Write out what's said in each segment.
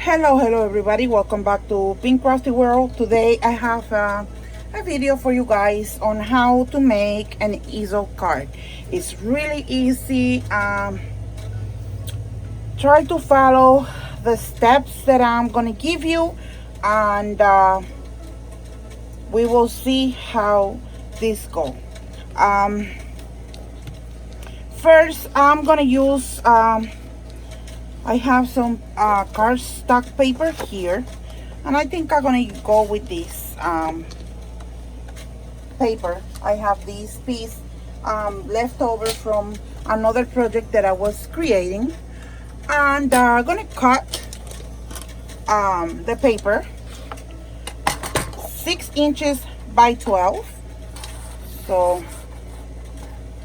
Hello everybody, welcome back to Pink Crafty World. Today I have a video for you guys on how to make an easel card. It's really easy. Try to follow the steps that I'm gonna give you, and we will see how this goes. First I'm gonna use I have some cardstock paper here, and I think I'm gonna go with this paper. I have this piece left over from another project that I was creating, and I'm gonna cut the paper 6 inches by 12. So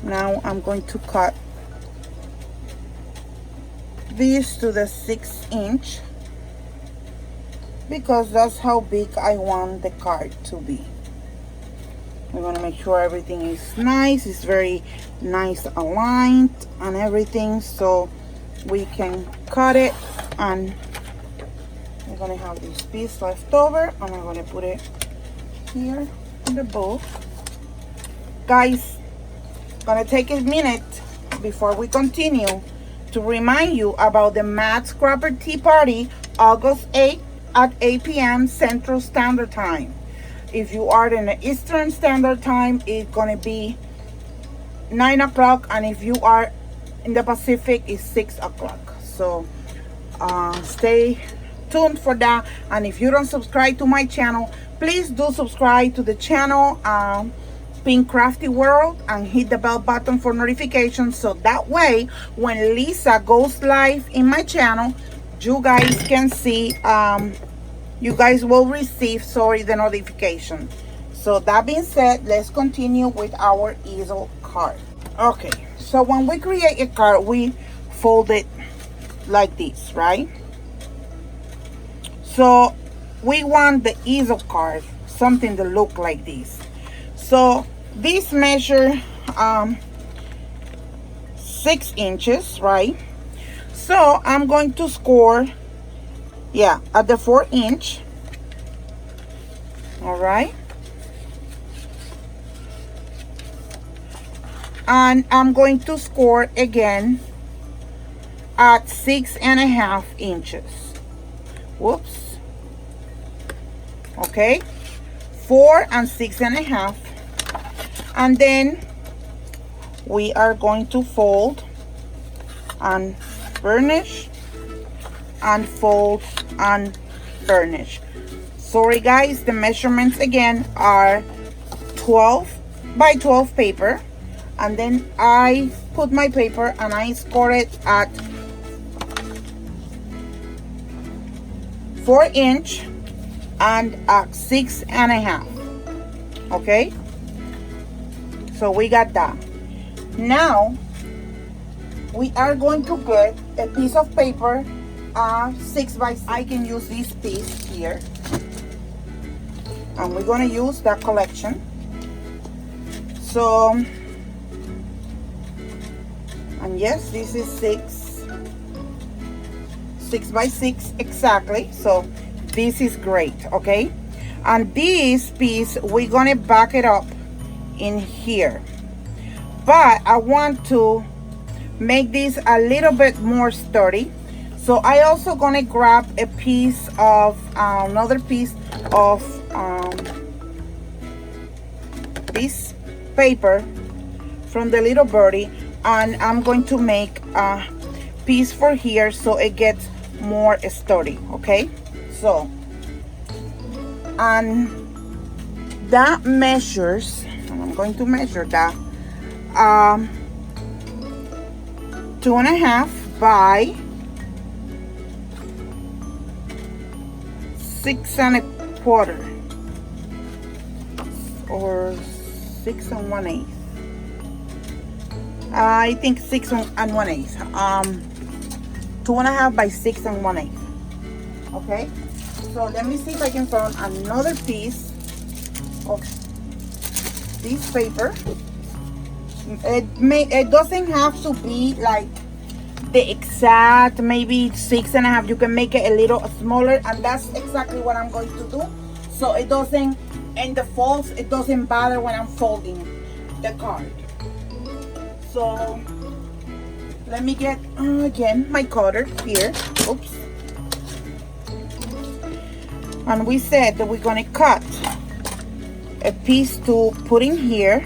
now I'm going to cut this to the 6 inch because that's how big I want the card to be. We're gonna make sure everything is nice, it's very nice aligned and everything, so we can cut it. And we're gonna have this piece left over, and I'm gonna put it here in the bowl. Guys, gonna take a minute before we continue to remind you about the Mad Scrapper Tea Party, August 8th at 8 p.m. Central Standard Time. If you are in the Eastern Standard Time, it's gonna be 9 o'clock, and if you are in the Pacific, it's 6 o'clock. So stay tuned for that. And if you don't subscribe to my channel, please do subscribe to the channel Pink Crafty World, and hit the bell button for notifications, so that way when Lisa goes live in my channel, you guys can see, you guys will receive, the notification. So that being said, let's continue with our easel card. Okay, so when we create a card, we fold it like this, right? So we want the easel card something to look like this. So this measure 6 inches, right? So I'm going to score, at the 4 inch. All right, and I'm going to score again at 6.5 inches. Whoops. Okay, 4 and 6.5, and then we are going to fold and burnish and fold and burnish. Sorry guys, the measurements again are 12 by 12 paper, and then I put my paper and I score it at 4 inch and at 6.5. Okay, so we got that. Now we are going to get a piece of paper 6 by 6. I can use this piece here, and we're going to use that collection. So, and yes, this is 6 by 6 exactly. So this is great. Okay, and this piece we're gonna back it up in here, but I want to make this a little bit more sturdy, so I also gonna grab a piece of another piece of this paper from the little birdie, and I'm going to make a piece for here so it gets more sturdy. Okay, so and that measures, and I'm going to measure that 2.5 by 6.25, or 6 1/8. I think 6 1/8. 2.5 by 6 1/8. Okay, so let me see if I can find another piece of this paper. It doesn't have to be like the exact maybe 6.5. You can make it a little smaller, and that's exactly what I'm going to do, so it doesn't, and the folds, it doesn't bother when I'm folding the card. So let me get again my cutter here. Oops. And we said that we're gonna cut a piece to put in here.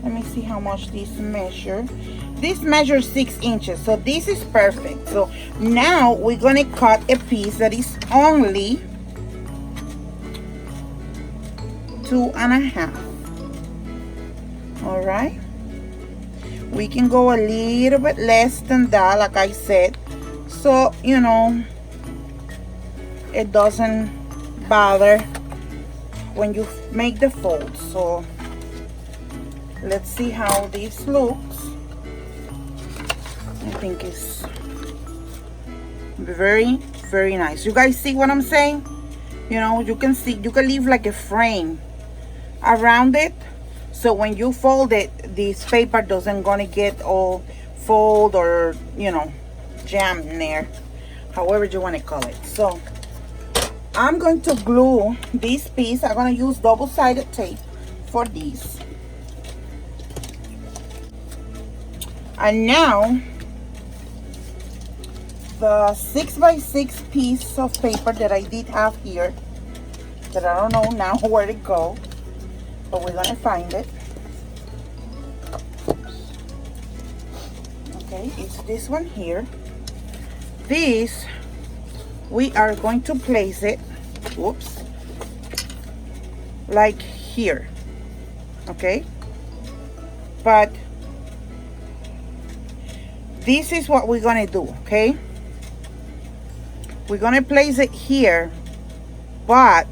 Let me see how much this measure. This measures 6 inches, so this is perfect. So now we're gonna cut a piece that is only 2.5. All right, we can go a little bit less than that, like I said, so you know it doesn't bother when you make the fold. So let's see how this looks. I think it's very, very nice. You guys see what I'm saying? You know, you can see, you can leave like a frame around it, so when you fold it, this paper doesn't gonna get all fold or, you know, jammed in there, however you want to call it. So I'm going to glue this piece. I'm going to use double-sided tape for these. And now the 6x6 piece of paper that I did have here, that I don't know now where to go, but we're gonna find it. Okay, it's this one here. This, we are going to place it, whoops, like here, okay? But this is what we're gonna do, okay? We're gonna place it here, but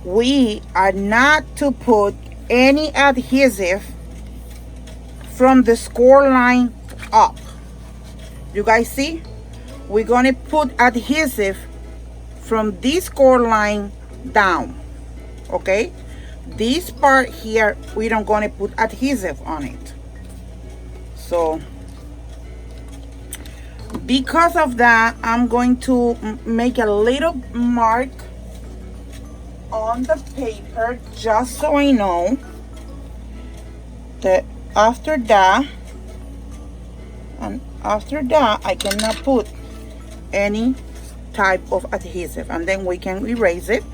we are not to put any adhesive from the score line up. You guys see? We're gonna put adhesive from this score line down, okay? This part here, we don't gonna put adhesive on it. So because of that, I'm going to make a little mark on the paper, just so I know that after that, and after that, I cannot put any type of adhesive, and then we can erase it.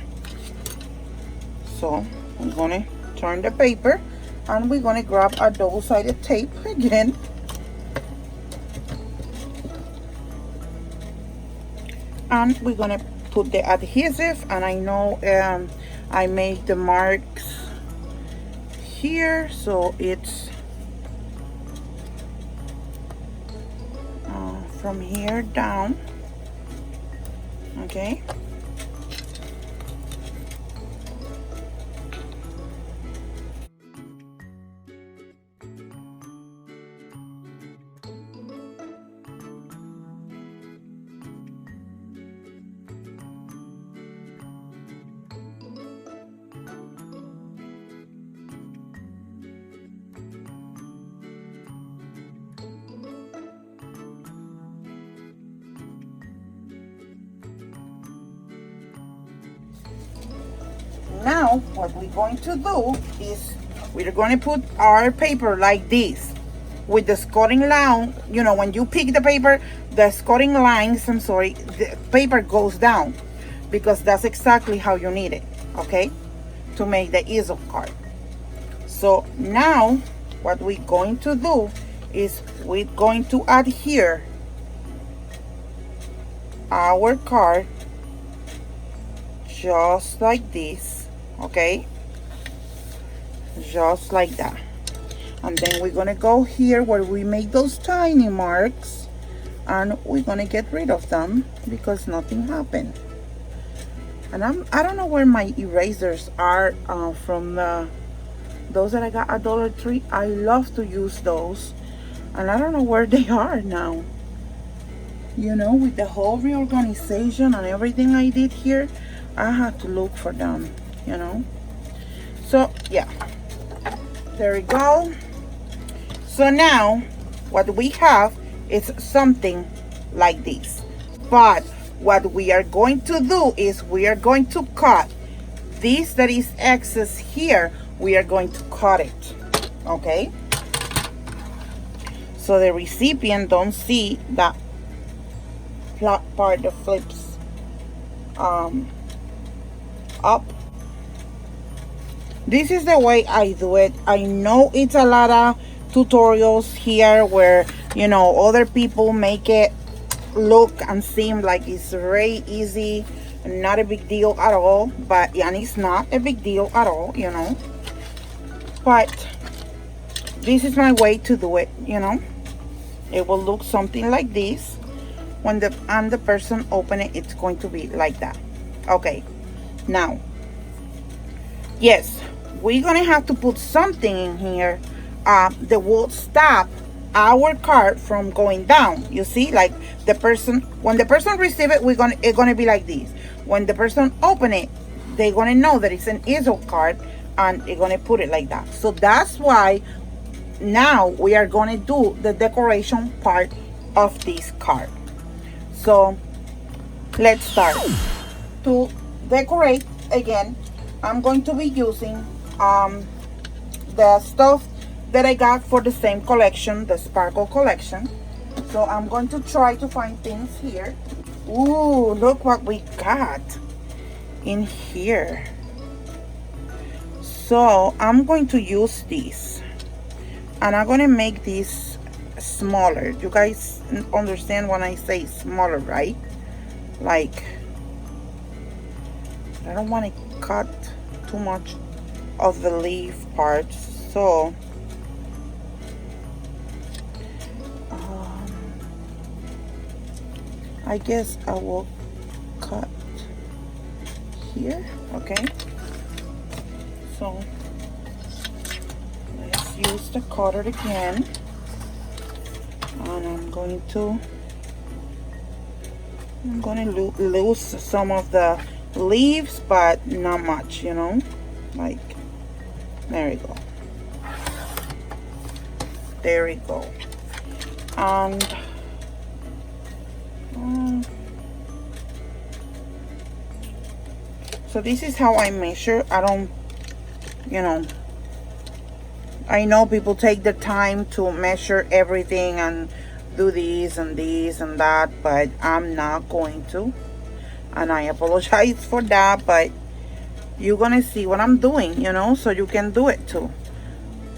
So I'm gonna turn the paper, and we're gonna grab our double-sided tape again. And we're gonna put the adhesive, and I know I made the marks here, so it's from here down, okay? Now what we're going to do is we're going to put our paper like this with the scoring line. You know, when you pick the paper, the scoring lines, I'm sorry, the paper goes down, because that's exactly how you need it, okay, to make the easel card. So now what we're going to do is we're going to adhere our card just like this, okay, just like that. And then we're gonna go here where we make those tiny marks, and we're gonna get rid of them because nothing happened. And I don't know where my erasers are from those that I got at Dollar Tree. I love to use those, and I don't know where they are now. You know, with the whole reorganization and everything I did here, I had to look for them, you know. So yeah, there we go. So now what we have is something like this. But what we are going to do is we are going to cut this that is excess here. We are going to cut it, okay? So the recipient don't see that flat part that flips up. This is the way I do it. I know it's a lot of tutorials here where, you know, other people make it look and seem like it's very easy, not a big deal at all, but and it's not a big deal at all, you know. But this is my way to do it, you know. It will look something like this. When the person open it, it's going to be like that. Okay, now, yes, we're gonna have to put something in here that will stop our card from going down. You see, like the person, when the person receive it, it's gonna be like this. When the person open it, they're gonna know that it's an Easel card, and they're gonna put it like that. So that's why now we are gonna do the decoration part of this card. So let's start. To decorate, again, I'm going to be using the stuff that I got for the same collection, the Sparkle collection. So I'm going to try to find things here. Ooh, look what we got in here. So I'm going to use this, and I'm going to make this smaller. You guys understand when I say smaller, right? Like, I don't want to cut too much of the leaf parts, so I guess I will cut here. Okay, so let's use the cutter again, and I'm going to lose some of the leaves, but not much, you know, like, there we go, there we go. And so this is how I measure. I don't, you know, I know people take the time to measure everything and do this and this and that, but I'm not going to, and I apologize for that, but you're gonna see what I'm doing, you know, so you can do it too.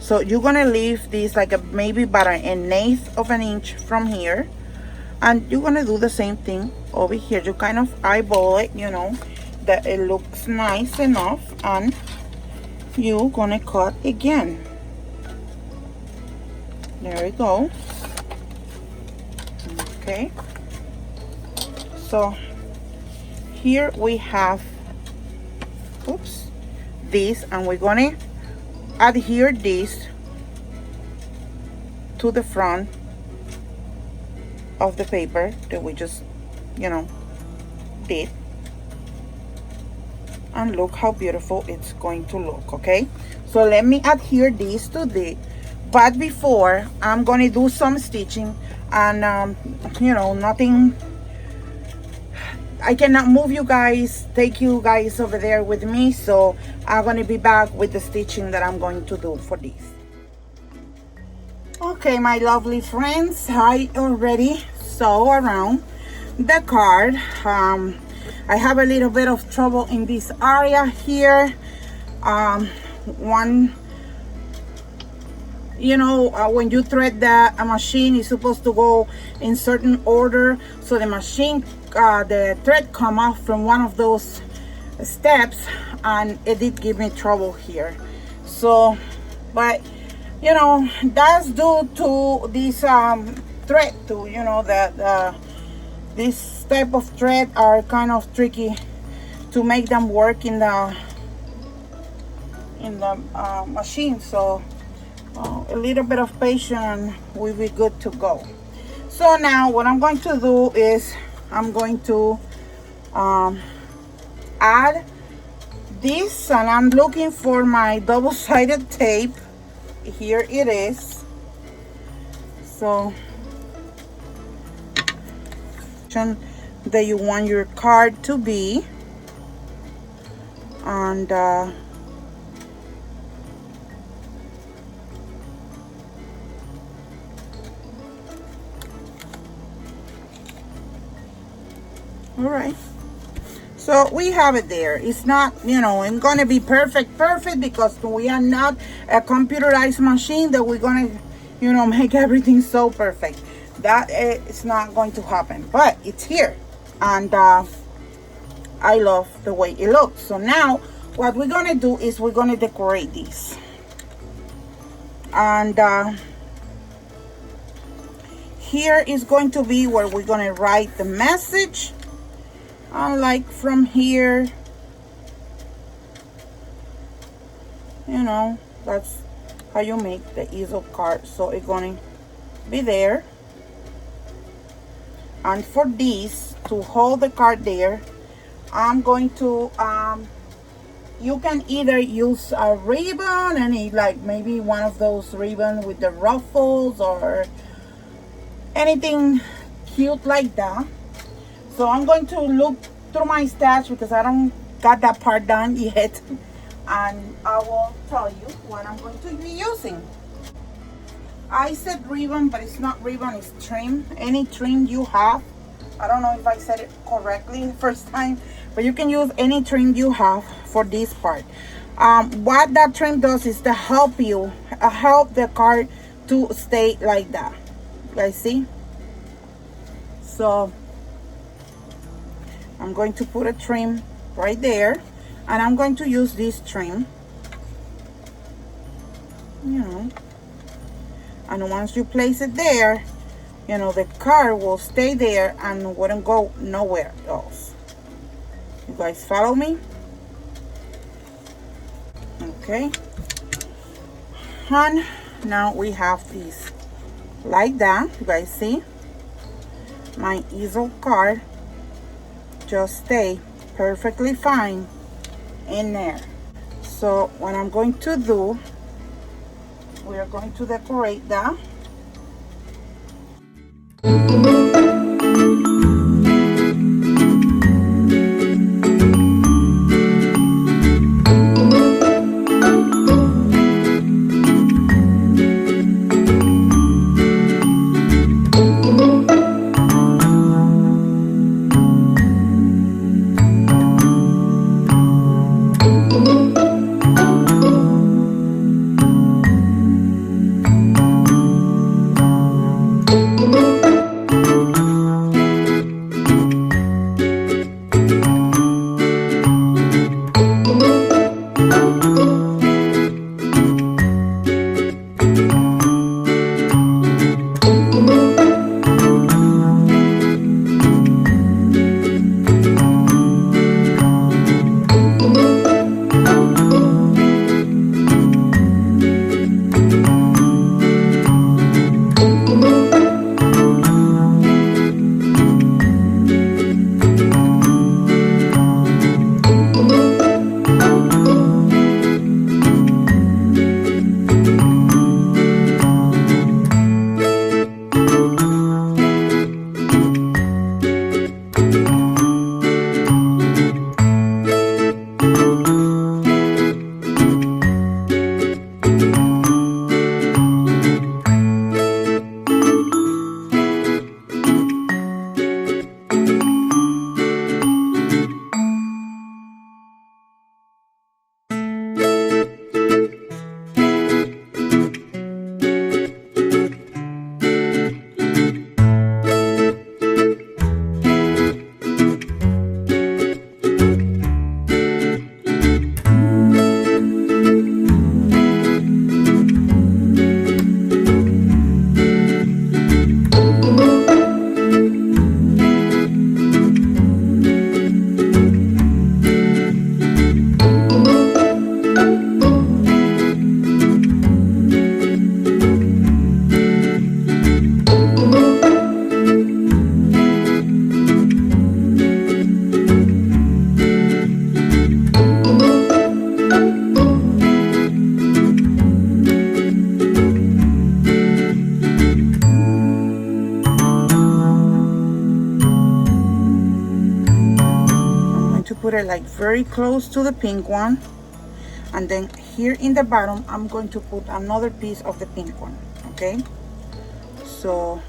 So you're gonna leave this like maybe about an eighth of an inch from here, and you're gonna do the same thing over here. You kind of eyeball it, you know, that it looks nice enough, and you're gonna cut again. There we go. Okay, so here we have, oops, this, and we're gonna adhere this to the front of the paper that we just, you know, did, and look how beautiful it's going to look. Okay, so let me adhere this to the, but before I'm gonna do some stitching, and you know, nothing, I cannot move you guys, take you guys over there with me, so I'm gonna be back with the stitching that I'm going to do for this. Okay, my lovely friends, I already sew around the card. I have a little bit of trouble in this area here. One, you know, when you thread a machine, it's supposed to go in certain order, so the machine, the thread come off from one of those steps, and it did give me trouble here. So, but you know, that's due to this thread too. You know, that this type of thread are kind of tricky to make them work in the machine. So a little bit of patience and we'll be good to go. So now what I'm going to do is I'm going to add this, and I'm looking for my double-sided tape. Here it is. So that you want your card to be, and all right, so we have it there. It's not, you know, it's gonna be perfect because we are not a computerized machine that we're gonna, you know, make everything so perfect. That is not going to happen, but it's here, and I love the way it looks. So now what we're gonna do is we're gonna decorate these, and here is going to be where we're gonna write the message. Like from here, you know, that's how you make the easel card. So it's gonna be there, and for this to hold the card there, I'm going to you can either use a ribbon, and like maybe one of those ribbons with the ruffles or anything cute like that. So I'm going to look through my stash because I don't got that part done yet, and I will tell you what I'm going to be using. I said ribbon, but it's not ribbon, it's trim. Any trim you have. I don't know if I said it correctly the first time, but you can use any trim you have for this part. What that trim does is to help you, help the card to stay like that. You guys see? So I'm going to put a trim right there, and I'm going to use this trim, you know, and once you place it there, you know, the card will stay there and wouldn't go nowhere else. You guys follow me? Okay, and now we have these like that. You guys see my easel card just stay perfectly fine in there. So what I'm going to do, we are going to decorate that. it like very close to the pink one, and then here in the bottom I'm going to put another piece of the pink one. Okay, so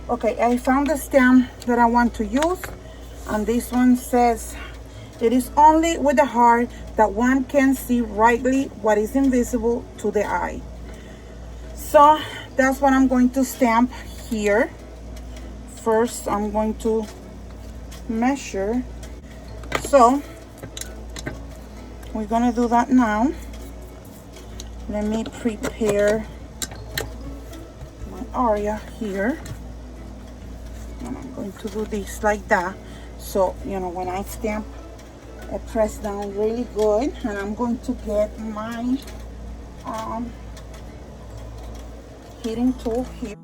okay, I found the stamp that I want to use, and this one says, "It is only with the heart that one can see rightly what is invisible to the eye." So that's what I'm going to stamp here. First, I'm going to measure. So we're gonna do that now. Let me prepare my area here. And I'm going to do this like that. So, you know, when I stamp, I press down really good. And I'm going to get my heating tool here.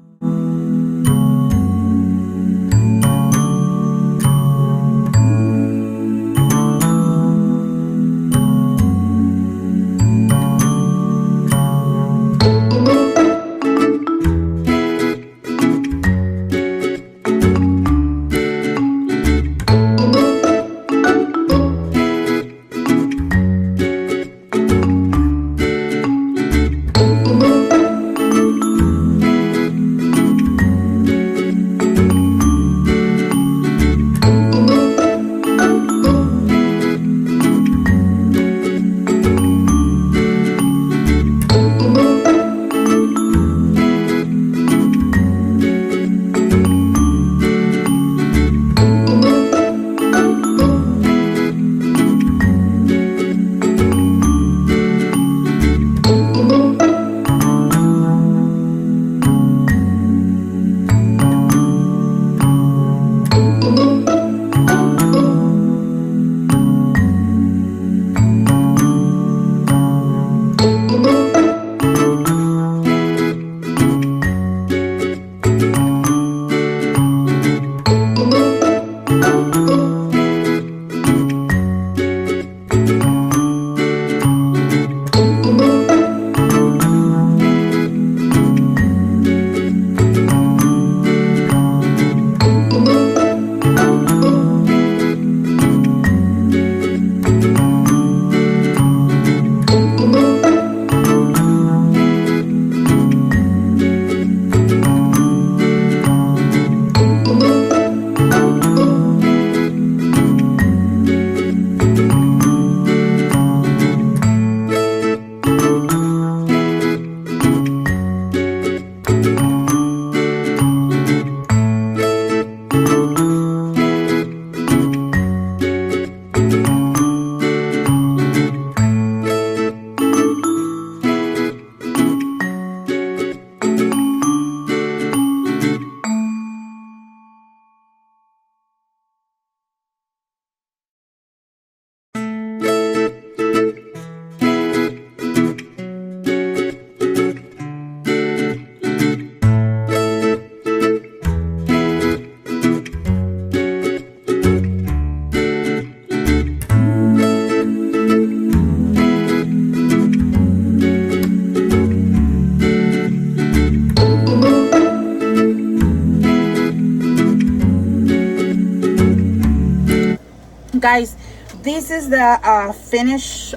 guys, this is the finished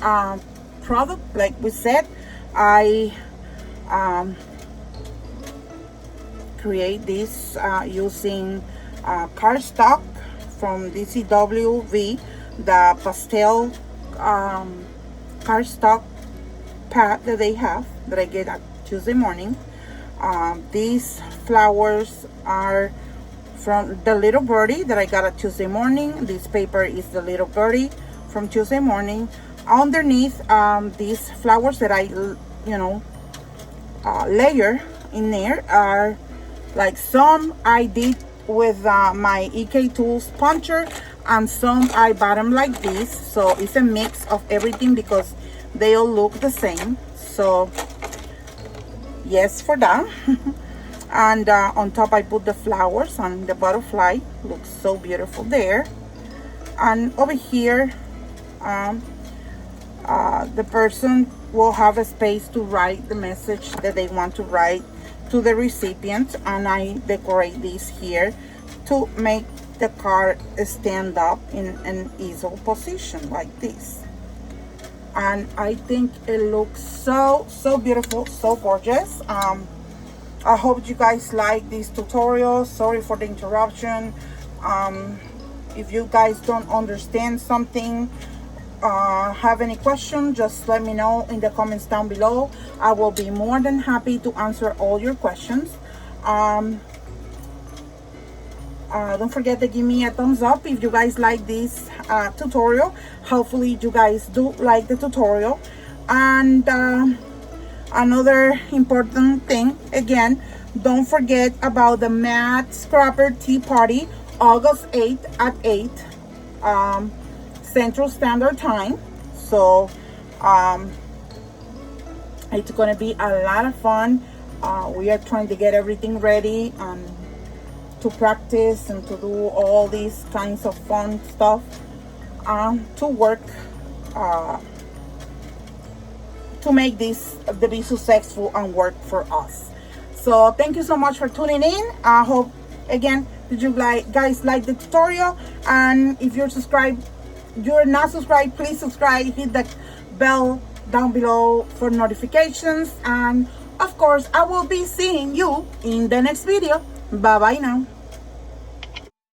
product. Like we said, I create this using cardstock from DCWV, the pastel cardstock pad that they have, that I get at Tuesday morning. These flowers are from the little birdie that I got at Tuesday morning. This paper is the little birdie from Tuesday morning. Underneath, these flowers that I, layer in there are like some I did with my EK Tools puncher, and some I bought them like this. So it's a mix of everything because they all look the same. So yes for that. And on top I put the flowers, and the butterfly looks so beautiful there. And over here the person will have a space to write the message that they want to write to the recipient, and I decorate this here to make the card stand up in an easel position like this. And I think it looks so beautiful, so gorgeous. I hope you guys like this tutorial. Sorry for the interruption. If you guys don't understand something, have any question, just let me know in the comments down below. I will be more than happy to answer all your questions. Don't forget to give me a thumbs up if you guys like this tutorial. Hopefully you guys do like the tutorial. And another important thing, again, don't forget about the matte scrapper tea party, August 8th at 8 Central Standard Time. So it's gonna be a lot of fun. We are trying to get everything ready to practice and to do all these kinds of fun stuff to work to make this to be successful and work for us. So thank you so much for tuning in. I hope, again, did you guys like the tutorial? And if you're not subscribed, please subscribe, hit the bell down below for notifications. And of course, I will be seeing you in the next video. Bye bye now.